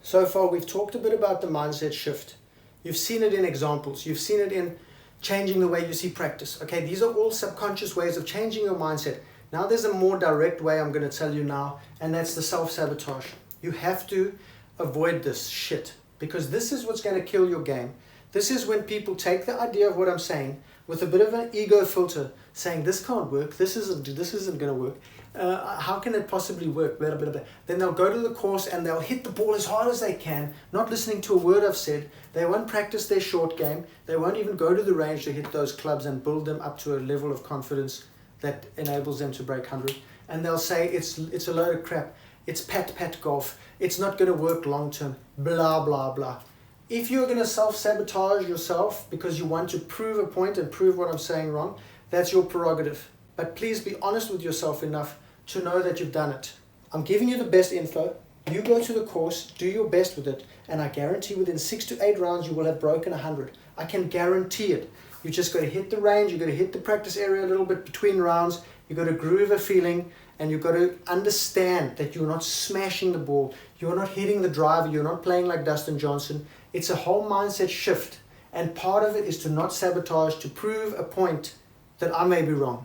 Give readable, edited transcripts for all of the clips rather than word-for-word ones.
So far, we've talked a bit about the mindset shift. You've seen it in examples. You've seen it in changing the way you see practice. Okay, these are all subconscious ways of changing your mindset. Now there's a more direct way I'm going to tell you now, and that's the self-sabotage. You have to avoid this shit, because this is what's going to kill your game. This is when people take the idea of what I'm saying with a bit of an ego filter, saying this can't work, this isn't going to work, how can it possibly work, blah, blah, blah. Then they'll go to the course and they'll hit the ball as hard as they can, not listening to a word I've said. They won't practice their short game. They won't even go to the range to hit those clubs and build them up to a level of confidence that enables them to break 100. And they'll say it's a load of crap. It's pat golf. It's not going to work long term. Blah, blah, blah. If you're going to self-sabotage yourself because you want to prove a point and prove what I'm saying wrong, that's your prerogative. But please be honest with yourself enough to know that you've done it. I'm giving you the best info. You go to the course, do your best with it, and I guarantee within 6 to 8 rounds you will have broken 100. I can guarantee it. You just got to hit the range, you got to hit the practice area a little bit between rounds, you got to groove a feeling, and you've got to understand that you're not smashing the ball, you're not hitting the driver, you're not playing like Dustin Johnson. It's a whole mindset shift, and part of it is to not sabotage, to prove a point that I may be wrong.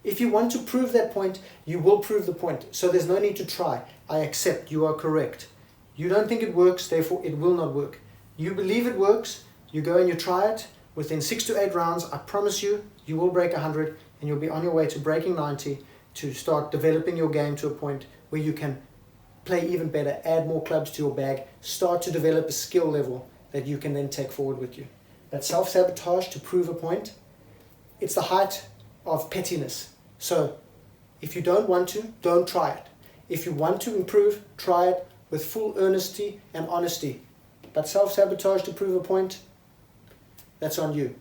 If you want to prove that point, you will prove the point. So there's no need to try. I accept you are correct. You don't think it works, therefore it will not work. You believe it works, you go and you try it. Within 6 to 8 rounds, I promise you, you will break 100 and you'll be on your way to breaking 90 to start developing your game to a point where you can play even better, add more clubs to your bag, start to develop a skill level that you can then take forward with you. But self-sabotage to prove a point, it's the height of pettiness. So if you don't want to, don't try it. If you want to improve, try it with full earnesty and honesty. But self-sabotage to prove a point, that's on you.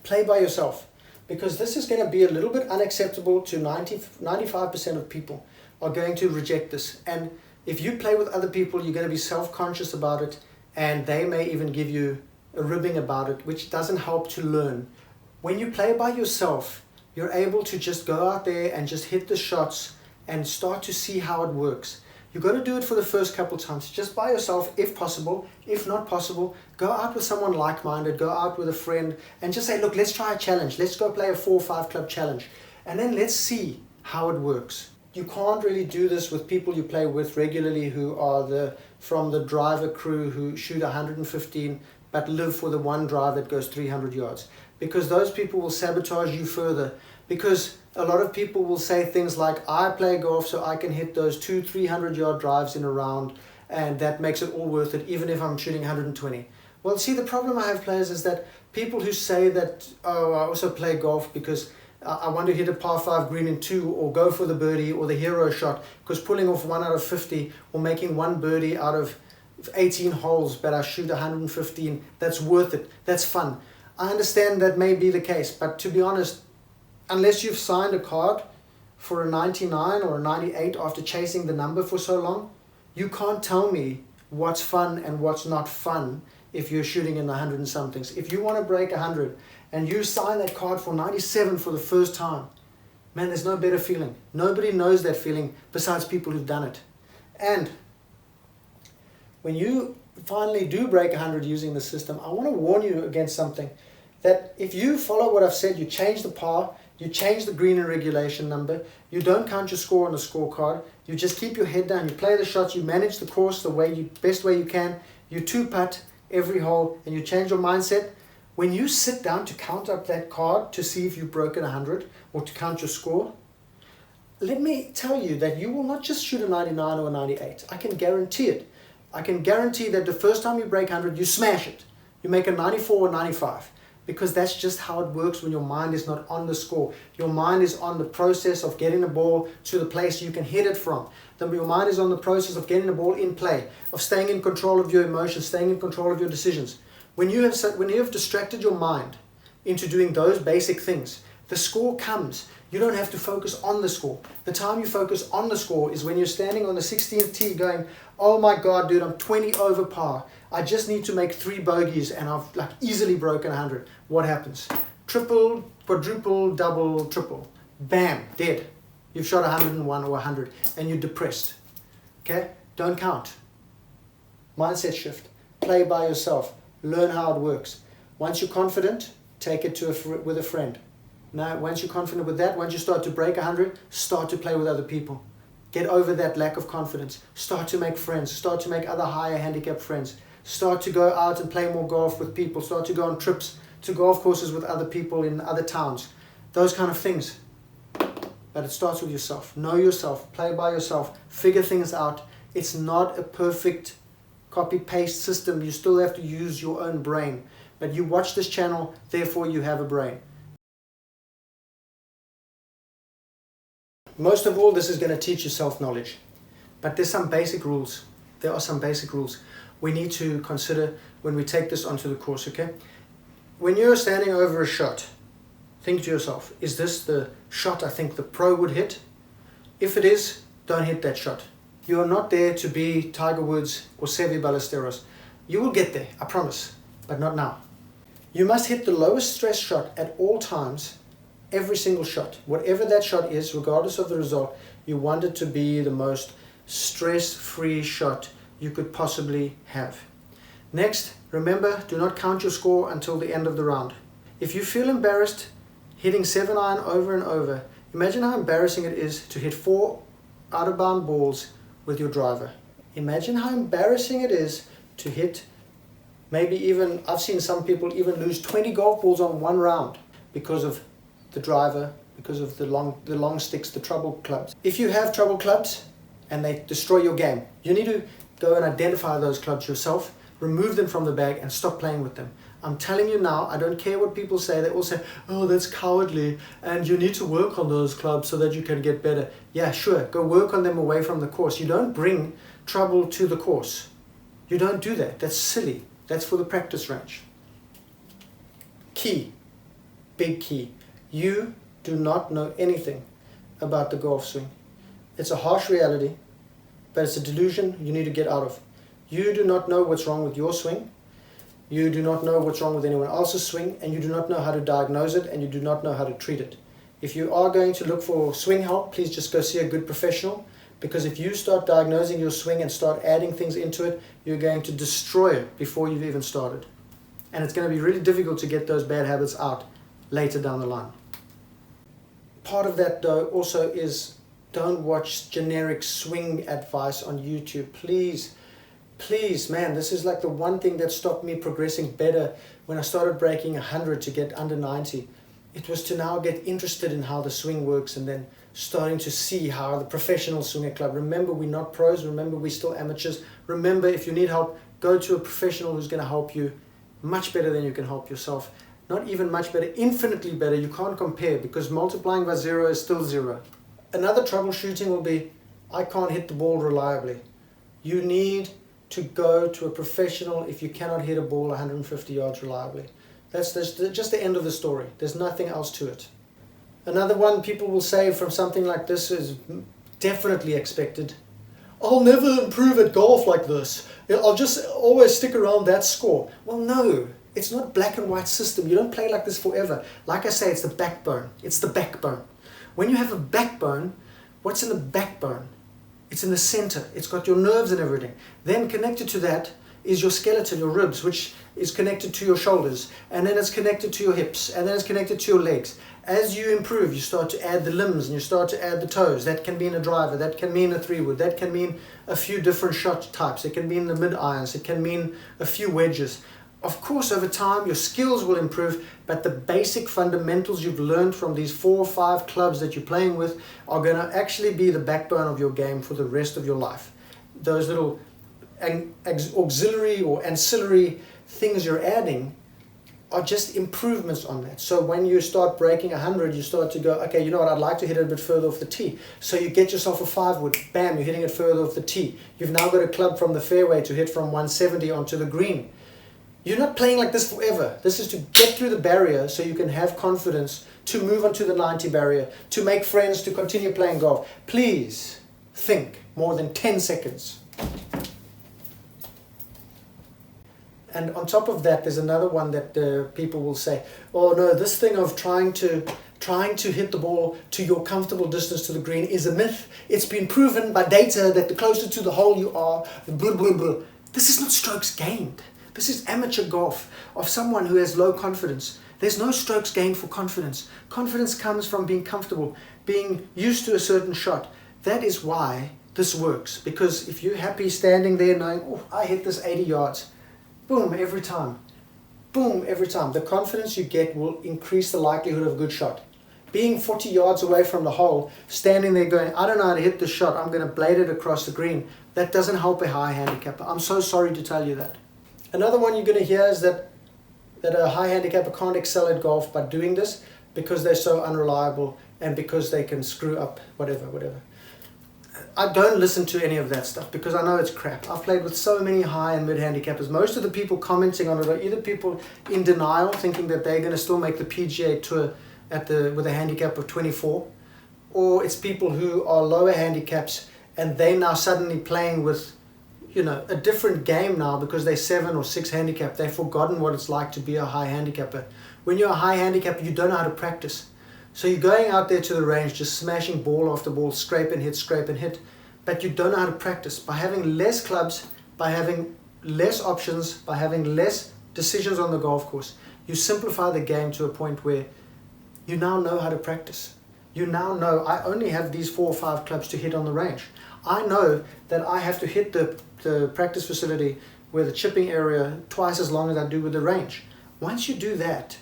Play by yourself, because this is going to be a little bit unacceptable to 95% of people are going to reject this. And if you play with other people, you're going to be self-conscious about it, and they may even give you a ribbing about it, which doesn't help to learn. When you play by yourself, you're able to just go out there and just hit the shots and start to see how it works. You've got to do it for the first couple times, just by yourself if possible. If not possible, go out with someone like-minded, go out with a friend and just say, look, let's try a challenge. Let's go play a 4 or 5 club challenge. And then let's see how it works. You can't really do this with people you play with regularly who are from the driver crew who shoot 115 but live for the one drive that goes 300 yards. Because those people will sabotage you further. Because a lot of people will say things like, I play golf so I can hit those 200-300 yard drives in a round, and that makes it all worth it, even if I'm shooting 120. Well, see, the problem I have, players, is that people who say that, oh, I also play golf because I want to hit a par 5 green in 2, or go for the birdie or the hero shot, because pulling off 1 out of 50 or making 1 birdie out of 18 holes, but I shoot 115, that's worth it, that's fun. I understand that may be the case, but to be honest, unless you've signed a card for a 99 or a 98 after chasing the number for so long, you can't tell me what's fun and what's not fun if you're shooting in the 100 and somethings. If you want to break 100 and you sign that card for 97 for the first time, man, there's no better feeling. Nobody knows that feeling besides people who've done it. And when you finally do break 100 using the system, I want to warn you against something. That if you follow what I've said, you change the par, you change the green and regulation number, you don't count your score on the scorecard, you just keep your head down, you play the shots, you manage the course the best way you can, you 2-putt every hole, and you change your mindset. When you sit down to count up that card to see if you've broken 100 or to count your score, let me tell you that you will not just shoot a 99 or a 98. I can guarantee it. I can guarantee that the first time you break 100, you smash it. You make a 94 or 95. Because that's just how it works when your mind is not on the score. Your mind is on the process of getting the ball to the place you can hit it from. Then your mind is on the process of getting the ball in play, of staying in control of your emotions, staying in control of your decisions. When you have distracted your mind into doing those basic things, the score comes. You don't have to focus on the score. The time you focus on the score is when you're standing on the 16th tee going, oh my God, dude, I'm 20 over par. I just need to make 3 bogeys and I've easily broken 100. What happens? Triple, quadruple, double, triple. Bam, dead. You've shot 101 or 100 and you're depressed. Okay? Don't count. Mindset shift. Play by yourself. Learn how it works. Once you're confident, take it with a friend. Now, once you're confident with that, once you start to break 100, start to play with other people. Get over that lack of confidence. Start to make friends. Start to make other higher handicap friends. Start to go out and play more golf with people. Start to go on trips to golf courses with other people in other towns. Those kind of things. But it starts with yourself. Know yourself. Play by yourself. Figure things out. It's not a perfect copy-paste system. You still have to use your own brain. But you watch this channel, therefore you have a brain. Most of all, this is going to teach you self-knowledge. But there's some basic rules. There are some basic rules we need to consider when we take this onto the course, okay? When you're standing over a shot, think to yourself, is this the shot I think the pro would hit? If it is, don't hit that shot. You are not there to be Tiger Woods or Seve Ballesteros. You will get there, I promise, but not now. You must hit the lowest stress shot at all times, every single shot. Whatever that shot is, regardless of the result, you want it to be the most stress-free shot you could possibly have. Next, remember, do not count your score until the end of the round. If you feel embarrassed hitting 7-iron over and over, imagine how embarrassing it is to hit 4 out-of-bound balls with your driver. Imagine how embarrassing it is to hit maybe even, I've seen some people even lose 20 golf balls on one round because of the driver, because of the long sticks, the trouble clubs. If you have trouble clubs and they destroy your game, you need to go and identify those clubs yourself, remove them from the bag and stop playing with them. I'm telling you now, I don't care what people say. They all say, oh, that's cowardly and you need to work on those clubs so that you can get better. Yeah, sure, go work on them away from the course. You don't bring trouble to the course. You don't do that. That's silly. That's for the practice range. Key, big key. You do not know anything about the golf swing. It's a harsh reality, but it's a delusion you need to get out of. You do not know what's wrong with your swing. You do not know what's wrong with anyone else's swing, and you do not know how to diagnose it, and you do not know how to treat it. If you are going to look for swing help, please just go see a good professional, because if you start diagnosing your swing and start adding things into it, you're going to destroy it before you've even started. And it's going to be really difficult to get those bad habits out later down the line. Part of that though also is don't watch generic swing advice on YouTube. Please, man, this is like the one thing that stopped me progressing better when I started breaking 100 to get under 90. It was to now get interested in how the swing works and then starting to see how the professional swinger club. Remember, we're not pros. Remember, we're still amateurs. Remember, if you need help, go to a professional who's going to help you much better than you can help yourself. Not even much better, infinitely better. You can't compare because multiplying by 0 is still 0. Another troubleshooting will be, I can't hit the ball reliably. You need to go to a professional if you cannot hit a ball 150 yards reliably. That's just the end of the story. There's nothing else to it. Another one people will say from something like this is definitely expected. I'll never improve at golf like this. I'll just always stick around that score. Well, no, it's not a black and white system. You don't play like this forever. Like I say, it's the backbone. It's the backbone. When you have a backbone, what's in the backbone? It's in the center. It's got your nerves and everything. Then connected to that is your skeleton, your ribs, which is connected to your shoulders. And then it's connected to your hips. And then it's connected to your legs. As you improve, you start to add the limbs and you start to add the toes. That can mean a driver. That can mean a 3-wood. That can mean a few different shot types. It can mean the mid-irons. It can mean a few wedges. Of course, over time, your skills will improve, but the basic fundamentals you've learned from these 4 or 5 clubs that you're playing with are going to actually be the backbone of your game for the rest of your life. Those little auxiliary or ancillary things you're adding are just improvements on that. So when you start breaking 100, you start to go, okay, you know what, I'd like to hit it a bit further off the tee. So you get yourself a 5-wood, bam, you're hitting it further off the tee. You've now got a club from the fairway to hit from 170 onto the green. You're not playing like this forever. This is to get through the barrier so you can have confidence to move on to the 90 barrier, to make friends, to continue playing golf. Please think more than 10 seconds. And on top of that, there's another one that people will say, oh no, this thing of trying to trying to hit the ball to your comfortable distance to the green is a myth. It's been proven by data that the closer to the hole you are, blah, blah, blah. This is not strokes gained. This is amateur golf of someone who has low confidence. There's no strokes gained for confidence. Confidence comes from being comfortable, being used to a certain shot. That is why this works. Because if you're happy standing there knowing, oh, I hit this 80 yards, boom, every time. Boom, every time. The confidence you get will increase the likelihood of a good shot. Being 40 yards away from the hole, standing there going, I don't know how to hit this shot, I'm going to blade it across the green, that doesn't help a high handicapper. I'm so sorry to tell you that. Another one you're going to hear is that a high handicapper can't excel at golf by doing this because they're so unreliable and because they can screw up whatever. I don't listen to any of that stuff because I know it's crap. I've played with so many high and mid handicappers. Most of the people commenting on it are either people in denial thinking that they're going to still make the PGA Tour with a handicap of 24, or it's people who are lower handicaps and they're now suddenly playing with a different game now because they're 7 or 6 handicap. They've forgotten what it's like to be a high handicapper. When you're a high handicapper, you don't know how to practice. So you're going out there to the range, just smashing ball after ball, scrape and hit, but you don't know how to practice. By having less clubs, by having less options, by having less decisions on the golf course, you simplify the game to a point where you now know how to practice. You now know, I only have these 4 or 5 clubs to hit on the range. I know that I have to hit the practice facility where the chipping area twice as long as I do with the range. Once you do that,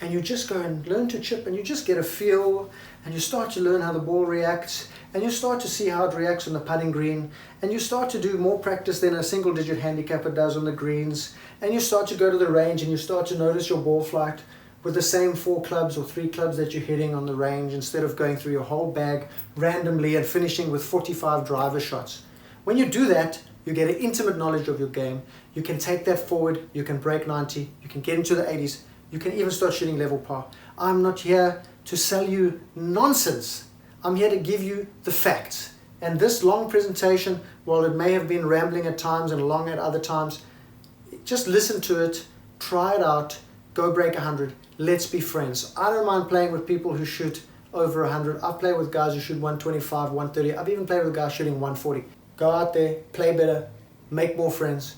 and you just go and learn to chip, and you just get a feel, and you start to learn how the ball reacts, and you start to see how it reacts on the putting green, and you start to do more practice than a single-digit handicapper does on the greens, and you start to go to the range, and you start to notice your ball flight with the same 4 clubs or 3 clubs that you're hitting on the range instead of going through your whole bag randomly and finishing with 45 driver shots. When you do that, you get an intimate knowledge of your game. You can take that forward, you can break 90, you can get into the 80s, you can even start shooting level par. I'm not here to sell you nonsense. I'm here to give you the facts. And this long presentation, while it may have been rambling at times and long at other times, just listen to it, try it out, go break 100. Let's be friends. I don't mind playing with people who shoot over 100. I've played with guys who shoot 125, 130. I've even played with guys shooting 140. Go out there, play better, make more friends,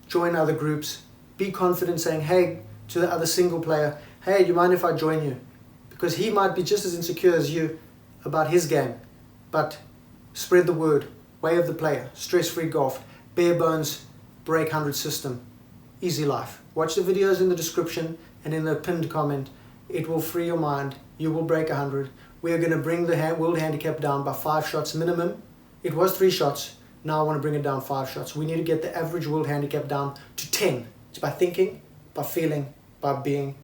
join other groups, be confident saying, hey, to the other single player, hey, do you mind if I join you? Because he might be just as insecure as you about his game. But spread the word, way of the player, stress-free golf, bare bones, break 100 system, easy life. Watch the videos in the description and in the pinned comment. It will free your mind. You will break 100. We are going to bring the world handicap down by 5 shots minimum. It was 3 shots. Now I want to bring it down 5 shots. We need to get the average world handicap down to 10. It's by thinking, by feeling, by being,